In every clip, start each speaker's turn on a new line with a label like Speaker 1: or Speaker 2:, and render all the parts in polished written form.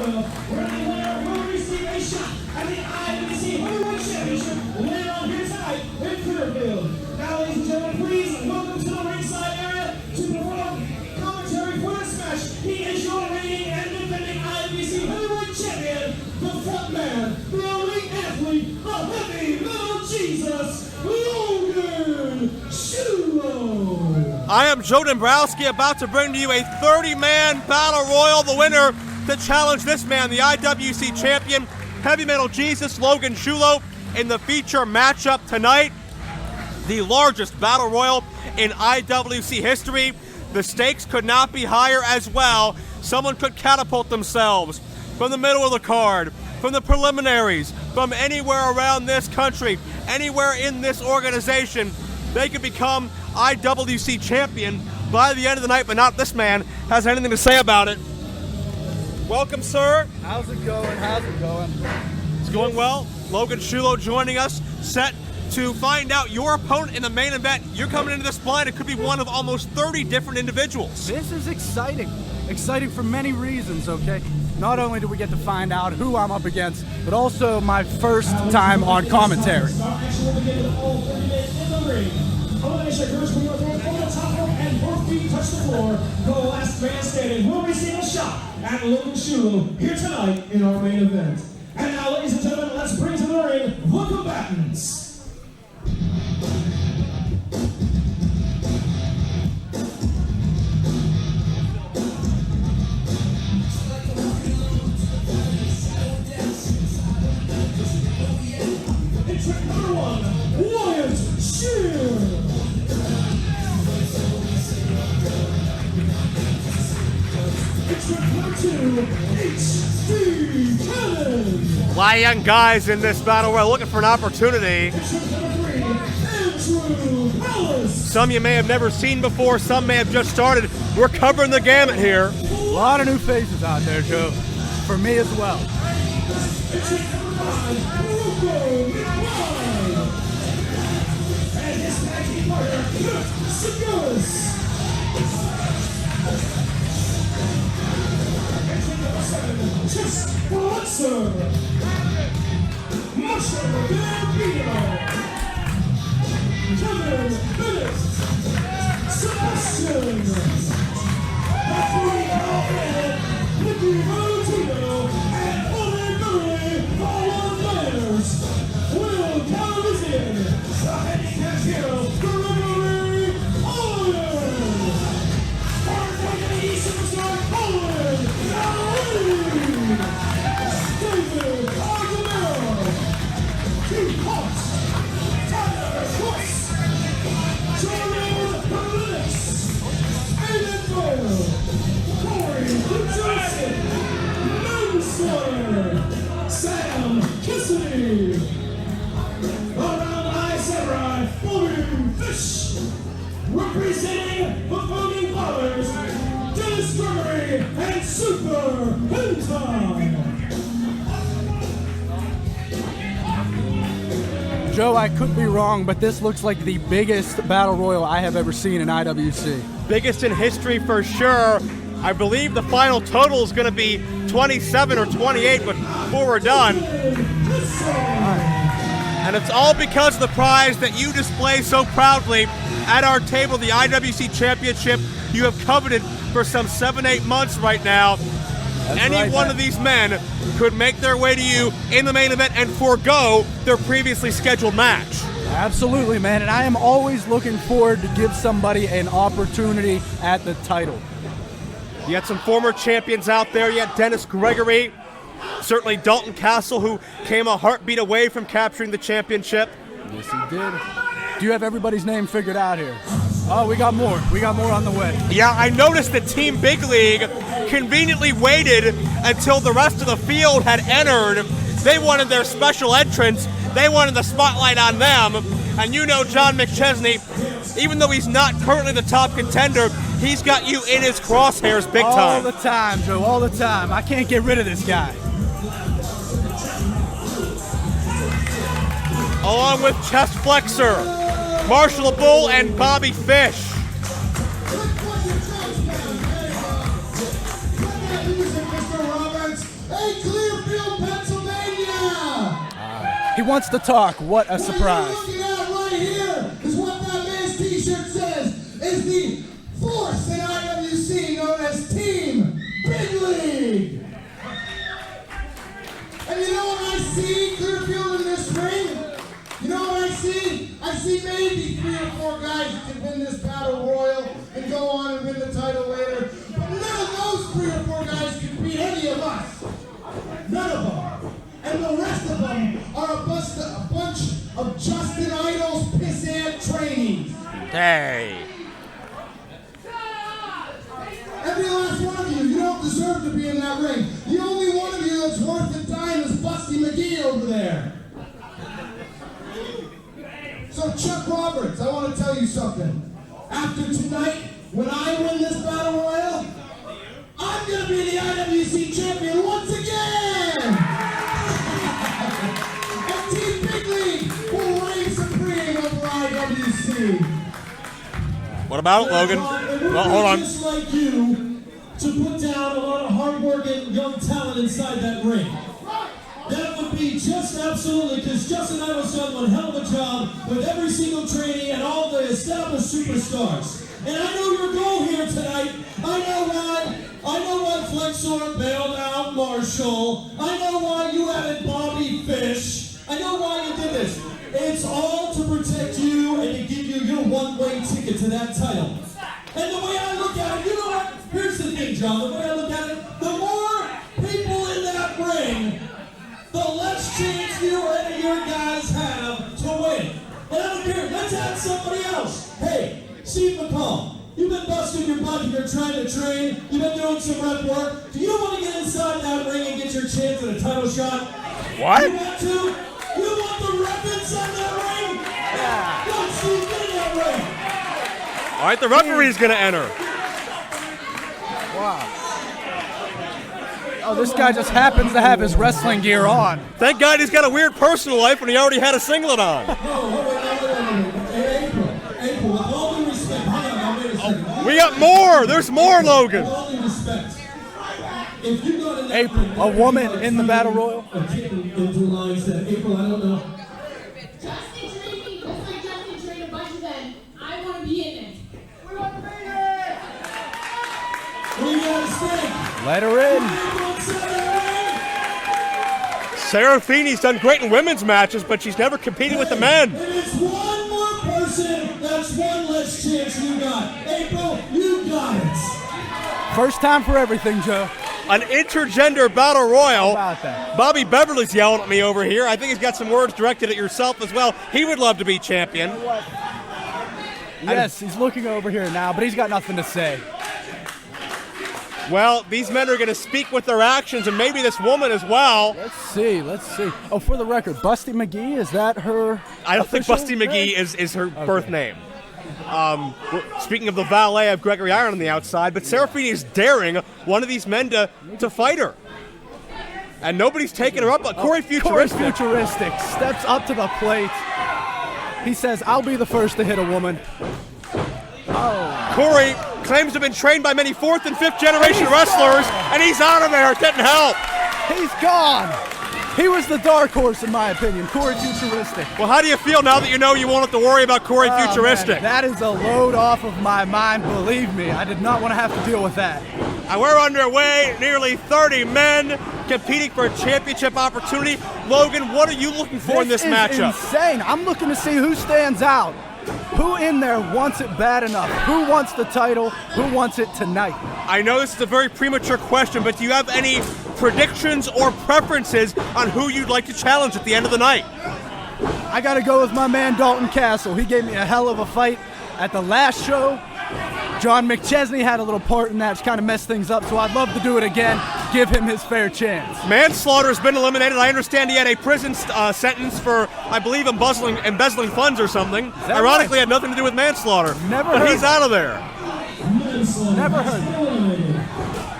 Speaker 1: Royal, where the winner will receive a shot at the IWC Heavyweight Championship later on here tonight in Clearfield. Now, ladies and gentlemen, please welcome to the ringside area to perform commentary for this match. He is your reigning and defending IWC Heavyweight Champion, the front man, the elite athlete, the heavy metal Jesus, Logan Shulo.
Speaker 2: I am Joe Dombrowski, about to bring to you a 30-man battle royal. The winner to challenge this man, the IWC champion, heavy metal Jesus, Logan Shulo, in the feature matchup tonight. The largest battle royal in IWC history. The stakes could not be higher as well. Someone could catapult themselves from the middle of the card, from the preliminaries, from anywhere around this country, anywhere in this organization. They could become IWC champion by the end of the night, but not this man has anything to say about it. Welcome, sir.
Speaker 3: How's it going?
Speaker 2: It's going well. Logan Shulo joining us, set to find out your opponent in the main event. You're coming into this blind. It could be one of almost 30 different individuals.
Speaker 3: This is exciting. Exciting for many reasons, okay? Not only do we get to find out who I'm up against, but also my first time on commentary.
Speaker 1: Elimination occurs when you are thrown over the top rope and both feet touch the floor. The last man standing will receive a shot at Logan Shulo here tonight in our main event. And now, ladies and gentlemen, let's bring to the ring the combatants. It's track number 1, Elias Samson.
Speaker 2: A lot of young guys in this battle royal looking for an opportunity. Some you may have never seen before, some may have just started. We're covering the gamut here.
Speaker 3: A lot of new faces out there, Joe. For me as well.
Speaker 1: And his tag team partner, Just Boxer, Marshall Gambino, Kevin Phillips, Sebastian, Referee Colin, Nicky Valentino, and Ole Murray, all our players. Will Calrissian, the handicap hero, Gregory Iron, RWE Superstar Colin Delaney. David Argamero, Keith Hawks, Tyler Schwartz, Jordan Berlitz, Aiden Boyle, Corey Johnson, Moonslayer, Sam Kissany, around I Samurai, Bobby Fish, representing the Founding Fathers, Dennis Gregory and Super Hentai.
Speaker 3: Joe, I could be wrong, but this looks like the biggest battle royal I have ever seen in IWC.
Speaker 2: Biggest in history for sure. I believe the final total is going to be 27 or 28 before we're done. And it's all because of the prize that you display so proudly at our table, the IWC Championship you have coveted for some 7-8 months right now. Any one of these men could make their way to you in the main event and forego their previously scheduled match.
Speaker 3: Absolutely, man, and I am always looking forward to give somebody an opportunity at the title.
Speaker 2: You had some former champions out there. You had Dennis Gregory, certainly Dalton Castle, who came a heartbeat away from capturing the championship.
Speaker 3: Yes, he did. Do you have everybody's name figured out here? Oh, we got more. We got more on the way.
Speaker 2: Yeah, I noticed that Team Big League conveniently waited until the rest of the field had entered. They wanted their special entrance. They wanted the spotlight on them. And you know John McChesney, even though he's not currently the top contender, he's got you in his crosshairs big time.
Speaker 3: All the time, Joe, all the time. I can't get rid of this guy.
Speaker 2: Along with Chest Flexor, Marshall the Bull, and Bobby Fish.
Speaker 1: Hey, Clearfield, Pennsylvania!
Speaker 3: He wants to talk. What a surprise.
Speaker 1: What you're looking at right here is what that man's t-shirt says is the force in IWC known as Team Big League. And you know what I see, Clearfield, in this ring? You know what I see? I see maybe 3 or 4 guys who can win this battle royal and go on and win the title later. But none of those 3 or 4 guys can beat any of us. None of them. And the rest of them are a bunch of Justin Idol's pissant trainees.
Speaker 2: Hey.
Speaker 1: Every last one of you don't deserve to be in that ring. The only one of you that's worth the time is Busty McGee over there. So Chuck Roberts, I want to tell you something. After tonight, when I win this battle royal, I'm going to be the IWC champion once again! And Team Big League will reign supreme over IWC.
Speaker 2: What about it, Logan? Well, hold on.
Speaker 1: Just like you to put down a lot of hard-working young talent inside that ring. That would be just absolutely, because Justin Idol's done one hell of a job with every single trainee and all the established superstars. And I know your goal here tonight. I know why Flexor bailed out Marshall. I know why you added Bobby Fish. I know why you did this. It's all to protect you and to give you your one-way ticket to that title. And the way I look at it, you know what? Here's the thing, John. The way I look at it, the more people in that ring, the less chance you or any of your guys have to win. And I don't care. Let's add somebody else. Hey, Steve McCall. You've been busting your butt, you're trying to train, you've been doing some rep work. Do you want to get inside that ring and get your chance at a title shot?
Speaker 2: What?
Speaker 1: You want to? You want the rep inside that ring? Yeah. Go, Steve, get in that ring.
Speaker 2: All right, the referee's going to enter.
Speaker 3: Wow. Oh, this guy just happens to have his wrestling gear on.
Speaker 2: Thank God he's got a weird personal life when he already had a singlet on.
Speaker 1: April, with all due respect, hang on, wait a second.
Speaker 2: We got more. There's more, Logan.
Speaker 1: With all due respect, if you go to that
Speaker 3: April,
Speaker 1: ring,
Speaker 3: a woman in the battle royal.
Speaker 1: into lines that April, I don't know.
Speaker 4: Justin trained me just like Justin trained a bunch of them. I want to be in it.
Speaker 1: We want to be there. We gotta stay.
Speaker 3: Let her in.
Speaker 2: Serafini's done great in women's matches, but she's never competed with the men.
Speaker 1: It is one more person. That's one less chance you got. April, you got it.
Speaker 3: First time for everything, Joe.
Speaker 2: An intergender battle royal.
Speaker 3: How about that?
Speaker 2: Bobby Beverly's yelling at me over here. I think he's got some words directed at yourself as well. He would love to be champion.
Speaker 3: Yes, he's looking over here now, but he's got nothing to say.
Speaker 2: Well, these men are going to speak with their actions, and maybe this woman as well.
Speaker 3: Let's see. Oh, for the record, Busty McGee, is that her?
Speaker 2: I don't think
Speaker 3: official
Speaker 2: Busty McGee
Speaker 3: name?
Speaker 2: is her birth name. Speaking of the valet of Gregory Iron on the outside, but Serafini is daring one of these men to fight her. And nobody's taking her up, but Corey Futuristic.
Speaker 3: Corey Futuristic steps up to the plate. He says, I'll be the first to hit a woman. Oh.
Speaker 2: Corey claims to have been trained by many 4th and 5th generation wrestlers, and he's out of there getting help.
Speaker 3: He's gone. He was the dark horse, in my opinion, Corey Futuristic.
Speaker 2: Well, how do you feel now that you know you won't have to worry about Corey Futuristic?
Speaker 3: Man, that is a load off of my mind, believe me. I did not want to have to deal with that.
Speaker 2: And we're underway, nearly 30 men competing for a championship opportunity. Logan, what are you looking for in this matchup?
Speaker 3: Insane. I'm looking to see who stands out. Who in there wants it bad enough? Who wants the title? Who wants it tonight?
Speaker 2: I know this is a very premature question, but do you have any predictions or preferences on who you'd like to challenge at the end of the night?
Speaker 3: I got to go with my man Dalton Castle. He gave me a hell of a fight at the last show. John McChesney had a little part in that, which kind of messed things up, so I'd love to do it again, give him his fair chance.
Speaker 2: Manslaughter has been eliminated. I understand he had a prison sentence for, I believe, embezzling funds or something. Ironically,
Speaker 3: right?
Speaker 2: had nothing to do with manslaughter.
Speaker 3: Never
Speaker 2: he's out of there.
Speaker 3: Never heard.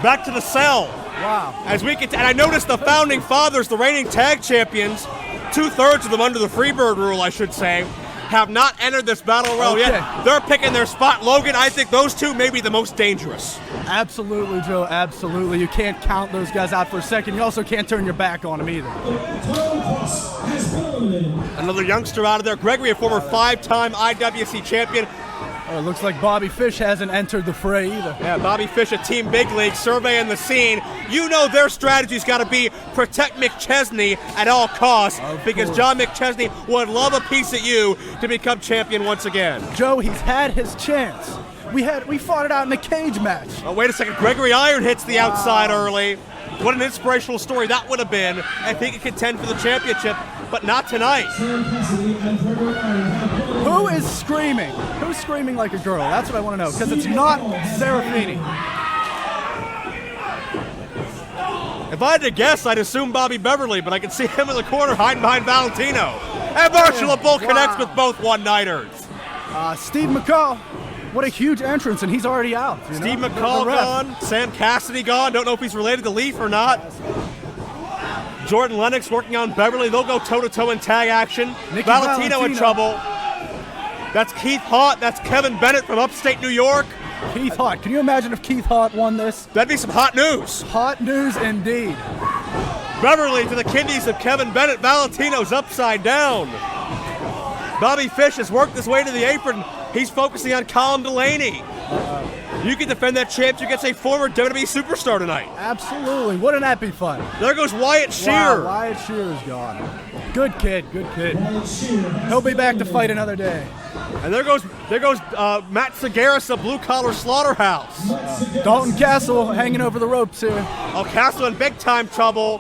Speaker 2: Back to the cell.
Speaker 3: Wow.
Speaker 2: As we and I noticed the founding fathers, the reigning tag champions, 2/3 of them under the Freebird rule, I should say, have not entered this battle royal yet. They're picking their spot. Logan, I think those two may be the most dangerous.
Speaker 3: Absolutely, Joe, absolutely. You can't count those guys out for a second. You also can't turn your back on them either.
Speaker 2: Another youngster out of there. Gregory, a former 5-time IWC champion.
Speaker 3: Oh, it looks like Bobby Fish hasn't entered the fray either.
Speaker 2: Yeah, Bobby Fish at Team Big League, surveying the scene. You know their strategy's got to be protect McChesney at all costs, because John McChesney would love a piece of you to become champion once again.
Speaker 3: Joe, he's had his chance. We fought it out in a cage match.
Speaker 2: Oh, wait a second. Gregory Iron hits the outside early. What an inspirational story that would have been if he could contend for the championship, but not tonight.
Speaker 3: Who is screaming? Who's screaming like a girl? That's what I want to know, because it's not Serafini.
Speaker 2: If I had to guess, I'd assume Bobby Beverly, but I can see him in the corner hiding behind Valentino. And Marshall Bull connects with both one-nighters.
Speaker 3: Steve McCall. What a huge entrance, and he's already out.
Speaker 2: Steve McCall gone, Sam Cassidy gone. Don't know if he's related to Leaf or not. Jordan Lennox working on Beverly. They'll go toe-to-toe in tag action. Valentino in trouble. That's Keith Hart. That's Kevin Bennett from upstate New York.
Speaker 3: Keith Hart. Can you imagine if Keith Hart won this?
Speaker 2: That'd be some hot news.
Speaker 3: Hot news indeed.
Speaker 2: Beverly to the kidneys of Kevin Bennett. Valentino's upside down. Bobby Fish has worked his way to the apron. He's focusing on Colin Delaney. You can defend that championship against a former WWE superstar tonight.
Speaker 3: Absolutely. Wouldn't that be fun?
Speaker 2: There goes Wyatt Shear.
Speaker 3: Wow, Wyatt Shear is gone. Good kid, good kid. He'll be back to fight another day.
Speaker 2: And there goes Matt Segaris of Blue Collar Slaughterhouse.
Speaker 3: Dalton Castle hanging over the ropes here.
Speaker 2: Oh, Castle in big time trouble.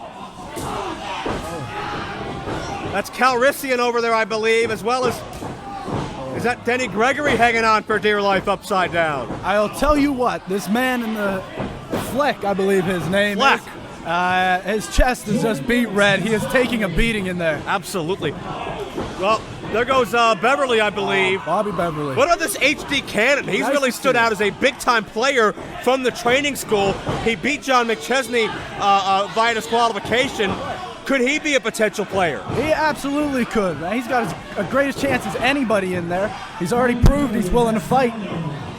Speaker 2: That's Calrissian over there, I believe, as well as, is that Denny Gregory hanging on for dear life upside down?
Speaker 3: I'll tell you what, this man in the Fleck, I believe his name
Speaker 2: Fleck.
Speaker 3: is, his chest is just beat red. He is taking a beating in there.
Speaker 2: Absolutely. Well, there goes Beverly, I believe.
Speaker 3: Bobby Beverly.
Speaker 2: What about this HD Cannon? He's really stood out as a big-time player from the training school. He beat John McChesney via disqualification. Could he be a potential player?
Speaker 3: He absolutely could, man. He's got as greatest chance as anybody in there. He's already proved he's willing to fight.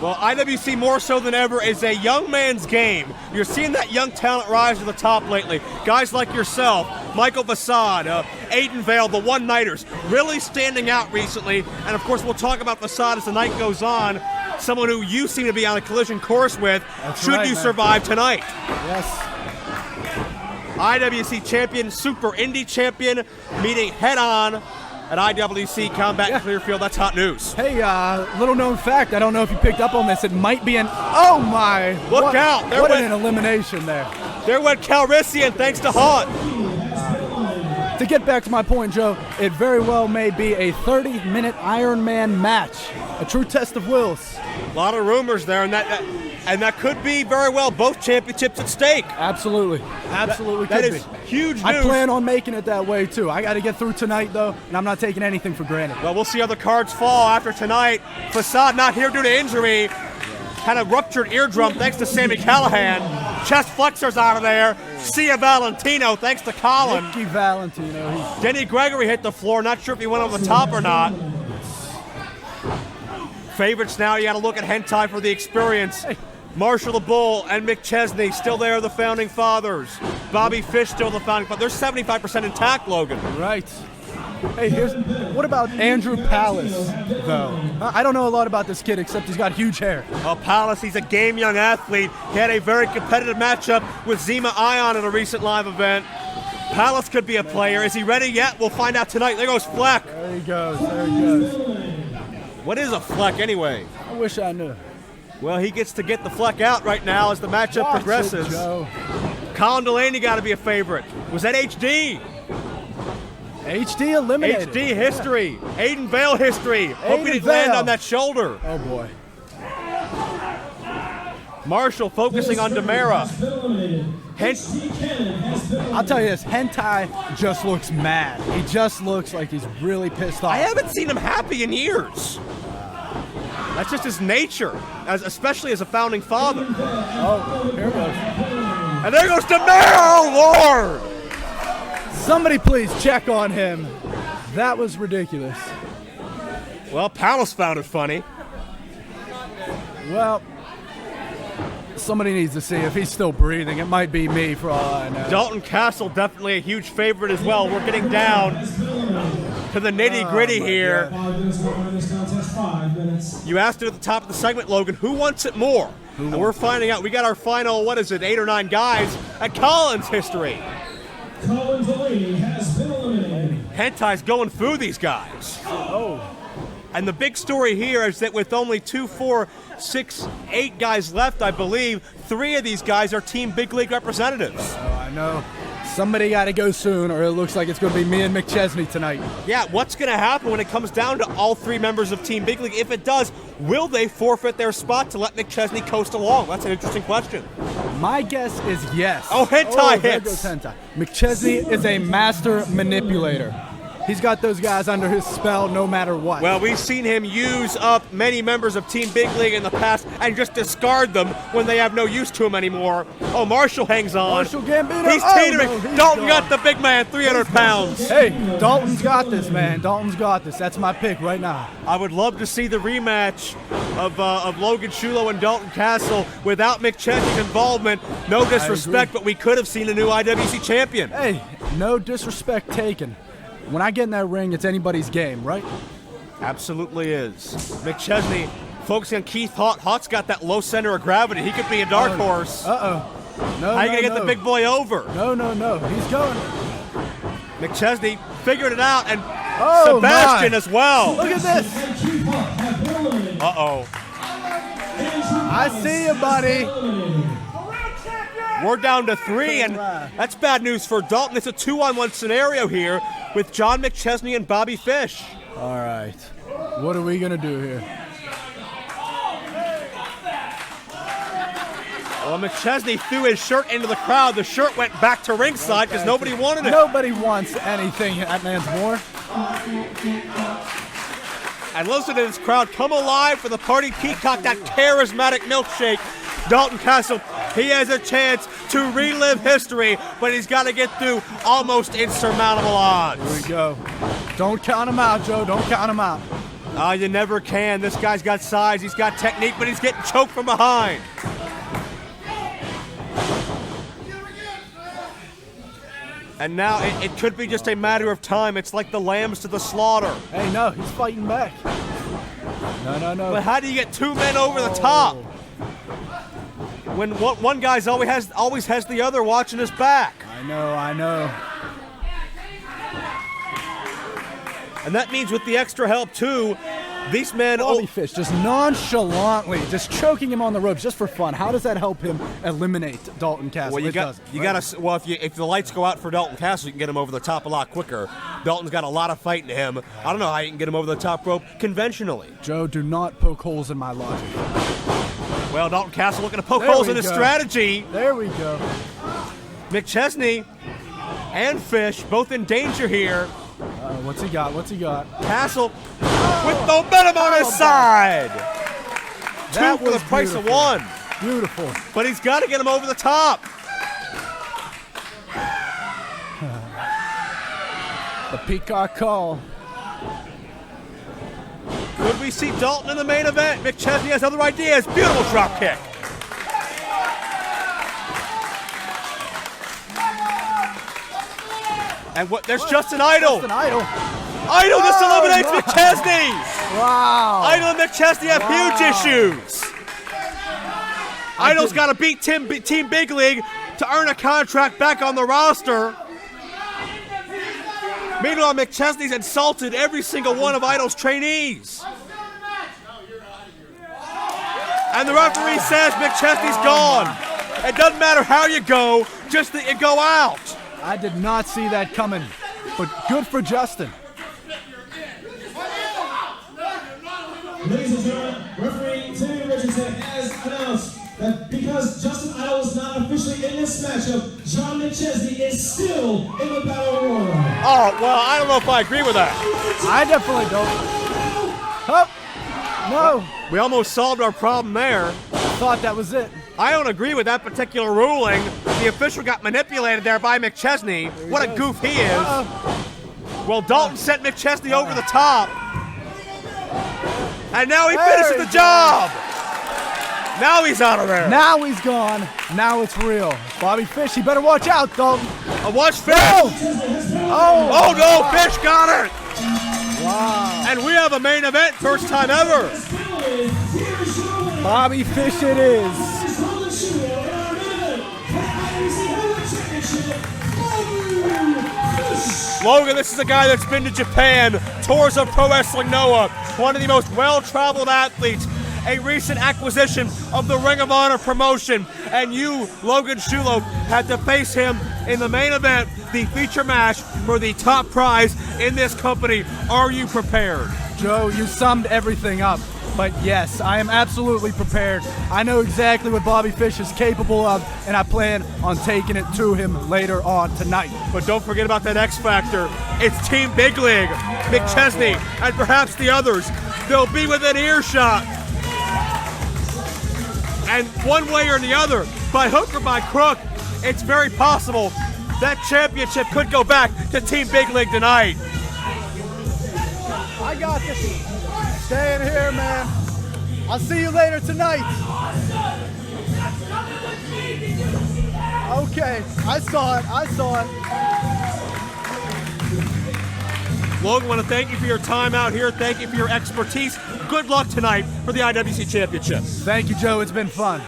Speaker 2: Well, IWC more so than ever is a young man's game. You're seeing that young talent rise to the top lately. Guys like yourself, Michael Facade, Aiden Vale, the one-nighters, really standing out recently. And of course, we'll talk about Facade as the night goes on. Someone who you seem to be on a collision course with.
Speaker 3: That's
Speaker 2: should
Speaker 3: right,
Speaker 2: you
Speaker 3: man.
Speaker 2: survive tonight.
Speaker 3: Yes.
Speaker 2: IWC champion, Super Indie champion, meeting head-on at IWC Combat in Clearfield. That's hot news.
Speaker 3: Hey, little known fact, I don't know if you picked up on this, it might be an, oh my.
Speaker 2: Look out.
Speaker 3: What an elimination there.
Speaker 2: There went Calrissian, thanks to Hart.
Speaker 3: To get back to my point, Joe, it very well may be a 30-minute Iron Man match. A true test of wills.
Speaker 2: A lot of rumors there, and that could be very well both championships at stake.
Speaker 3: Absolutely. Absolutely
Speaker 2: That
Speaker 3: could
Speaker 2: is
Speaker 3: be.
Speaker 2: huge news.
Speaker 3: I plan on making it that way, too. I got to get through tonight, though, and I'm not taking anything for granted.
Speaker 2: Well, we'll see how the cards fall after tonight. Facade not here due to injury. Had a ruptured eardrum thanks to Sammy Callahan. Chest flexors out of there. Sia Valentino thanks to Colin.
Speaker 3: Nicky Valentino.
Speaker 2: Denny Gregory hit the floor. Not sure if he went over the top or not. Favorites now, you got to look at Hentai for the experience. Marshall the Bull and McChesney still there, the founding fathers. Bobby Fish still the founding father. They're 75% intact, Logan.
Speaker 3: Right. Hey, what about Andrew Palace, though? I don't know a lot about this kid except he's got huge hair.
Speaker 2: Oh, Palace, he's a game young athlete. He had a very competitive matchup with Zima Ion at a recent live event. Palace could be a player. Is he ready yet? We'll find out tonight. There goes Fleck.
Speaker 3: There he goes. There he goes.
Speaker 2: What is a Fleck anyway?
Speaker 3: I wish I knew.
Speaker 2: Well, he gets to get the Fleck out right now as the matchup progresses.
Speaker 3: Joe.
Speaker 2: Colin Delaney got to be a favorite. Was that HD?
Speaker 3: HD eliminated.
Speaker 2: HD history. Aiden Vale history. Hope he didn't land on that shoulder.
Speaker 3: Oh, boy.
Speaker 2: Marshall focusing on Demera.
Speaker 3: I'll tell you this, Hentai just looks mad. He just looks like he's really pissed off.
Speaker 2: I haven't seen him happy in years. That's just his nature, especially as a founding father.
Speaker 3: Oh, here it goes.
Speaker 2: And there goes Demera, oh Lord!
Speaker 3: Somebody please check on him. That was ridiculous.
Speaker 2: Well, Palace found it funny.
Speaker 3: Well, somebody needs to see if he's still breathing. It might be me for all I know.
Speaker 2: Dalton Castle definitely a huge favorite as well. We're getting down to the nitty-gritty here.
Speaker 1: 5 minutes more in this contest, 5 minutes.
Speaker 2: You asked it at the top of the segment, Logan, who wants it more? And we're finding out. We got our final, 8 or 9 guys at Colin's history.
Speaker 1: Colin Delaney has been eliminated.
Speaker 2: Hentai's going through these guys.
Speaker 3: Oh.
Speaker 2: And the big story here is that with only 2, 4, 6, 8 guys left, I believe, 3 of these guys are Team Big League representatives.
Speaker 3: Oh, I know. Somebody got to go soon, or it looks like it's going to be me and McChesney tonight.
Speaker 2: Yeah, what's going to happen when it comes down to all 3 members of Team Big League? If it does, will they forfeit their spot to let McChesney coast along? That's an interesting question.
Speaker 3: My guess is yes.
Speaker 2: Oh, Hentai
Speaker 3: there
Speaker 2: hits.
Speaker 3: goes Hentai. McChesney is a master manipulator. He's got those guys under his spell no matter what.
Speaker 2: Well, we've seen him use up many members of Team Big League in the past and just discard them when they have no use to him anymore. Oh, Marshall hangs on.
Speaker 3: Marshall Gambino.
Speaker 2: He's
Speaker 3: Oh,
Speaker 2: teetering.
Speaker 3: no, he's
Speaker 2: Dalton
Speaker 3: gone.
Speaker 2: got the big man, 300 pounds.
Speaker 3: Hey, Dalton's got this, man. Dalton's got this. That's my pick right now.
Speaker 2: I would love to see the rematch of Logan Shulo and Dalton Castle without McChesney's involvement. No disrespect, but we could have seen a new IWC champion.
Speaker 3: Hey, no disrespect taken. When I get in that ring, it's anybody's game, right?
Speaker 2: Absolutely is. McChesney focusing on Keith Haught. Haught's got that low center of gravity. He could be a dark horse.
Speaker 3: Uh-oh. No,
Speaker 2: How are you going to get the big boy over?
Speaker 3: No. He's going.
Speaker 2: McChesney figured it out, and
Speaker 3: Oh,
Speaker 2: Sebastian
Speaker 3: my.
Speaker 2: as well.
Speaker 3: Look at this.
Speaker 1: And Keith Hart have been eliminated.
Speaker 2: Uh-oh.
Speaker 3: I see you, buddy.
Speaker 2: We're down to 3, and that's bad news for Dalton. It's a 2-on-1 scenario here with John McChesney and Bobby Fish.
Speaker 3: All right. What are we going to do here?
Speaker 2: Well, McChesney threw his shirt into the crowd. The shirt went back to ringside because nobody wanted it.
Speaker 3: Nobody wants anything that man's more.
Speaker 2: And listen to this crowd come alive for the Party Peacock, that charismatic milkshake. Dalton Castle, he has a chance to relive history, but he's got to get through almost insurmountable odds.
Speaker 3: Here we go. Don't count him out, Joe. Don't count him out.
Speaker 2: You never can. This guy's got size, he's got technique, but he's getting choked from behind. And now it could be just a matter of time. It's like the lambs to the slaughter.
Speaker 3: Hey, no, he's fighting back. No.
Speaker 2: But how do you get 2 men over the top? When one guy's always has the other watching his back.
Speaker 3: I know.
Speaker 2: And that means with the extra help, too, these men...
Speaker 3: Bobby Fish just nonchalantly, just choking him on the ropes just for fun. How does that help him eliminate Dalton Castle?
Speaker 2: Well, you
Speaker 3: doesn't,
Speaker 2: got to. Well, if the lights go out for Dalton Castle, you can get him over the top a lot quicker. Dalton's got a lot of fight in him. I don't know how you can get him over the top rope conventionally.
Speaker 3: Joe, do not poke holes in my logic.
Speaker 2: Well, Dalton Castle looking to poke
Speaker 3: There
Speaker 2: holes
Speaker 3: we
Speaker 2: in his
Speaker 3: go.
Speaker 2: strategy.
Speaker 3: There we go.
Speaker 2: McChesney and Fish both in danger here.
Speaker 3: What's he got?
Speaker 2: Castle with momentum on his side.
Speaker 3: That
Speaker 2: 2 for the
Speaker 3: was
Speaker 2: price of
Speaker 3: beautiful.
Speaker 2: 1.
Speaker 3: Beautiful.
Speaker 2: But he's got to get him over the top.
Speaker 3: The Peacock call.
Speaker 2: Could we see Dalton in the main event? McChesney has other ideas. Beautiful drop kick. And there's Justin Idol.
Speaker 3: Justin Idol.
Speaker 2: Idol just eliminates
Speaker 3: no.
Speaker 2: McChesney.
Speaker 3: Wow.
Speaker 2: Idol and McChesney have huge issues. Idol's got to beat Team Big League to earn a contract back on the roster. Meanwhile, McChesney's insulted every single one of Idol's trainees. And the referee says McChesney's gone. It doesn't matter how you go, just that you go out.
Speaker 3: I did not see that coming, but good for Justin.
Speaker 1: Ladies and gentlemen, referee Timmy Richardson has announced that because Justin Idol is not officially in this matchup, John McChesney is still in the Battle Royal.
Speaker 2: Oh, well, I don't know if I agree with that.
Speaker 3: I definitely don't. Oh, no.
Speaker 2: We almost solved our problem there.
Speaker 3: I thought that was it.
Speaker 2: I don't agree with that particular ruling. The official got manipulated there by McChesney. What a goof he is. Well, Dalton sent McChesney over the top. And now he finishes the job. Now he's out of there.
Speaker 3: Now he's gone. Now it's real. Bobby Fish, you better watch out, Dalton.
Speaker 2: Watch Fish.
Speaker 3: Oh
Speaker 2: No, Fish got it.
Speaker 3: wow.
Speaker 2: And we have a main event, first time ever.
Speaker 3: Bobby Fish it is.
Speaker 1: Colin Delaney and our main IWC Championship,
Speaker 2: Logan, this is a guy that's been to Japan, tours of Pro Wrestling Noah, one of the most well-traveled athletes, a recent acquisition of the Ring of Honor promotion, and you, Logan Shulo, had to face him in the main event, the feature match for the top prize in this company. Are you prepared?
Speaker 3: Joe, you summed everything up. But yes, I am absolutely prepared. I know exactly what Bobby Fish is capable of, and I plan on taking it to him later on tonight.
Speaker 2: But don't forget about that X Factor. It's Team Big League, McChesney, and perhaps the others. They'll be within earshot. And one way or the other, by hook or by crook, it's very possible that championship could go back to Team Big League tonight.
Speaker 3: I got this. Stay in here, man. I'll see you later tonight. Okay, I saw it.
Speaker 2: Logan, I want to thank you for your time out here. Thank you for your expertise. Good luck tonight for the IWC Championship.
Speaker 3: Thank you, Joe. It's been fun.